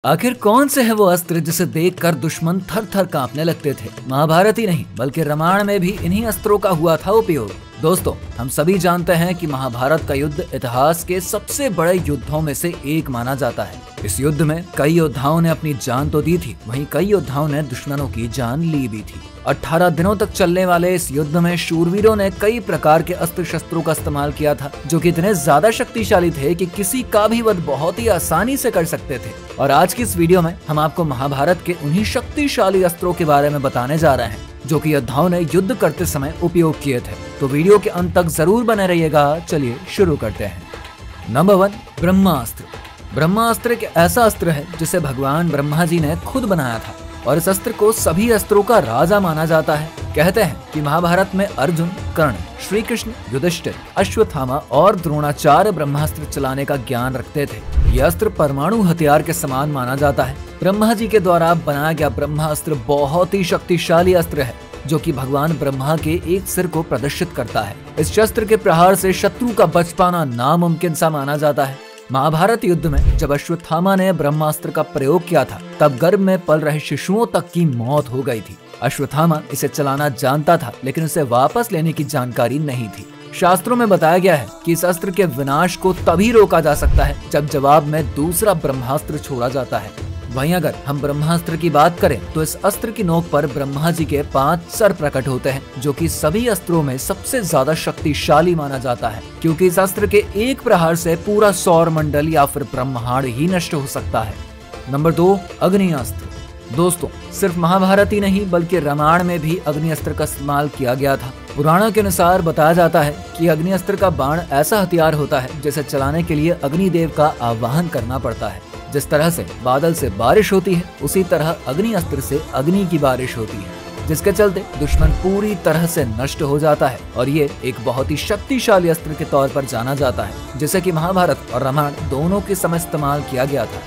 आखिर कौन से है वो अस्त्र जिसे देखकर दुश्मन थर थर कांपने लगते थे। महाभारत ही नहीं बल्कि रामायण में भी इन्हीं अस्त्रों का हुआ था उपयोग। दोस्तों, हम सभी जानते हैं कि महाभारत का युद्ध इतिहास के सबसे बड़े युद्धों में से एक माना जाता है। इस युद्ध में कई योद्धाओं ने अपनी जान तो दी थी, वहीं कई योद्धाओं ने दुश्मनों की जान ली भी थी। 18 दिनों तक चलने वाले इस युद्ध में शूरवीरों ने कई प्रकार के अस्त्र शस्त्रों का इस्तेमाल किया था, जो कि इतने ज्यादा शक्तिशाली थे कि किसी का भी वध बहुत ही आसानी से कर सकते थे। और आज की इस वीडियो में हम आपको महाभारत के उन्हीं शक्तिशाली अस्त्रों के बारे में बताने जा रहे हैं जो कि योद्धाओं ने युद्ध करते समय उपयोग किए थे। तो वीडियो के अंत तक जरूर बने रहिएगा। चलिए शुरू करते हैं। नंबर 1, ब्रह्मास्त्र। ब्रह्मास्त्र एक ऐसा अस्त्र है जिसे भगवान ब्रह्मा जी ने खुद बनाया था और इस अस्त्र को सभी अस्त्रों का राजा माना जाता है। कहते हैं कि महाभारत में अर्जुन, कर्ण, श्री कृष्ण, युधिष्ठिर, अश्वत्थामा और द्रोणाचार्य ब्रह्मास्त्र चलाने का ज्ञान रखते थे। यह अस्त्र परमाणु हथियार के समान माना जाता है। ब्रह्मा जी के द्वारा बनाया गया ब्रह्मास्त्र बहुत ही शक्तिशाली अस्त्र है जो कि भगवान ब्रह्मा के एक सिर को प्रदर्शित करता है। इस शस्त्र के प्रहार से शत्रु का बच पाना नामुमकिन सा माना जाता है। महाभारत युद्ध में जब अश्वत्थामा ने ब्रह्मास्त्र का प्रयोग किया था तब गर्भ में पल रहे शिशुओं तक की मौत हो गई थी। अश्वत्थामा इसे चलाना जानता था लेकिन उसे वापस लेने की जानकारी नहीं थी। शास्त्रों में बताया गया है कि इस अस्त्र के विनाश को तभी रोका जा सकता है जब जवाब में दूसरा ब्रह्मास्त्र छोड़ा जाता है। वहीं अगर हम ब्रह्मास्त्र की बात करें तो इस अस्त्र की नोक पर ब्रह्मा जी के 5 सर प्रकट होते हैं, जो कि सभी अस्त्रों में सबसे ज्यादा शक्तिशाली माना जाता है, क्योंकि इस अस्त्र के एक प्रहार से पूरा सौर मंडल या फिर ब्रह्मांड ही नष्ट हो सकता है। नंबर 2, अग्निअस्त्र। दोस्तों, सिर्फ महाभारत ही नहीं बल्कि रामायण में भी अग्निअस्त्र का इस्तेमाल किया गया था। पुराणों के अनुसार बताया जाता है कि अग्निअस्त्र का बाण ऐसा हथियार होता है जिसे चलाने के लिए अग्निदेव का आवाहन करना पड़ता है। जिस तरह से बादल से बारिश होती है उसी तरह अग्नि अस्त्र से अग्नि की बारिश होती है, जिसके चलते दुश्मन पूरी तरह से नष्ट हो जाता है और ये एक बहुत ही शक्तिशाली अस्त्र के तौर पर जाना जाता है, जिसे कि महाभारत और रामायण दोनों के समय इस्तेमाल किया गया था।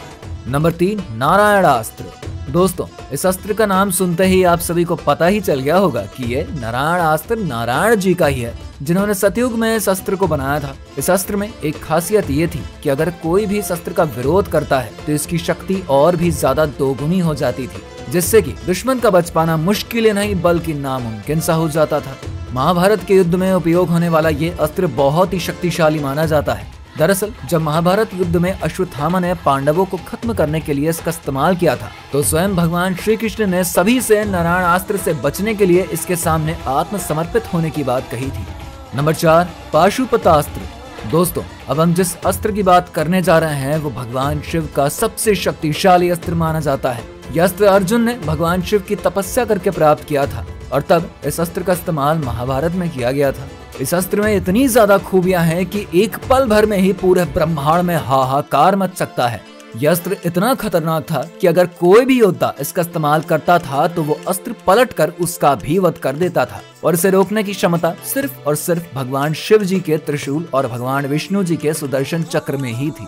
नंबर 3, नारायणास्त्र। दोस्तों, इस अस्त्र का नाम सुनते ही आप सभी को पता ही चल गया होगा कि ये नारायणास्त्र नारायण जी का ही है, जिन्होंने सतयुग में इस अस्त्र को बनाया था। इस अस्त्र में एक खासियत ये थी कि अगर कोई भी इस अस्त्र का विरोध करता है तो इसकी शक्ति और भी ज्यादा दोगुनी हो जाती थी, जिससे कि दुश्मन का बच पाना मुश्किल नहीं बल्कि नामुमकिन सा हो जाता था। महाभारत के युद्ध में उपयोग होने वाला ये अस्त्र बहुत ही शक्तिशाली माना जाता है। दरअसल जब महाभारत युद्ध में अश्वत्थामा ने पांडवों को खत्म करने के लिए इसका इस्तेमाल किया था तो स्वयं भगवान श्री कृष्ण ने सभी से नारायणास्त्र से बचने के लिए इसके सामने आत्मसमर्पित होने की बात कही थी। नंबर 4, पाशुपतास्त्र। दोस्तों, अब हम जिस अस्त्र की बात करने जा रहे हैं वो भगवान शिव का सबसे शक्तिशाली अस्त्र माना जाता है। यह अस्त्र अर्जुन ने भगवान शिव की तपस्या करके प्राप्त किया था और तब इस अस्त्र का इस्तेमाल महाभारत में किया गया था। इस अस्त्र में इतनी ज्यादा खूबियां हैं कि एक पल भर में ही पूरे ब्रह्मांड में हाहाकार मच सकता है। यह अस्त्र इतना खतरनाक था कि अगर कोई भी योद्धा इसका इस्तेमाल करता था तो वो अस्त्र पलटकर उसका भी वध कर देता था और इसे रोकने की क्षमता सिर्फ और सिर्फ भगवान शिव जी के त्रिशूल और भगवान विष्णु जी के सुदर्शन चक्र में ही थी।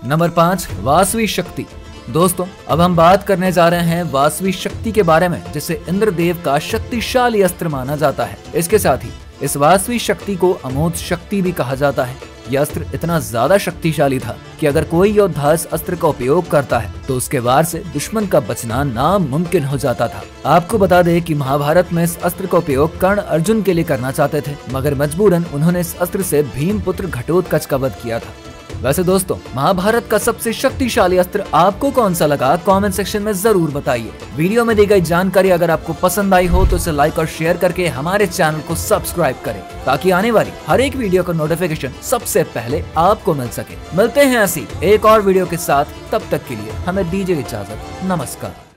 नंबर 5, वासवी शक्ति। दोस्तों, अब हम बात करने जा रहे हैं वासवी शक्ति के बारे में, जिसे इंद्रदेव का शक्तिशाली अस्त्र माना जाता है। इसके साथ ही इस वासवी शक्ति को अमोघ शक्ति भी कहा जाता है। यह अस्त्र इतना ज्यादा शक्तिशाली था कि अगर कोई योद्धा इस अस्त्र का उपयोग करता है तो उसके वार से दुश्मन का बचना नामुमकिन हो जाता था। आपको बता दें कि महाभारत में इस अस्त्र का उपयोग कर्ण अर्जुन के लिए करना चाहते थे, मगर मजबूरन उन्होंने इस अस्त्र से भीमपुत्र घटोत्कच का वध किया था। वैसे दोस्तों, महाभारत का सबसे शक्तिशाली अस्त्र आपको कौन सा लगा कमेंट सेक्शन में जरूर बताइए। वीडियो में दी गई जानकारी अगर आपको पसंद आई हो तो इसे लाइक और शेयर करके हमारे चैनल को सब्सक्राइब करें ताकि आने वाली हर एक वीडियो का नोटिफिकेशन सबसे पहले आपको मिल सके। मिलते हैं ऐसी एक और वीडियो के साथ, तब तक के लिए हमें दीजिए इजाजत। नमस्कार।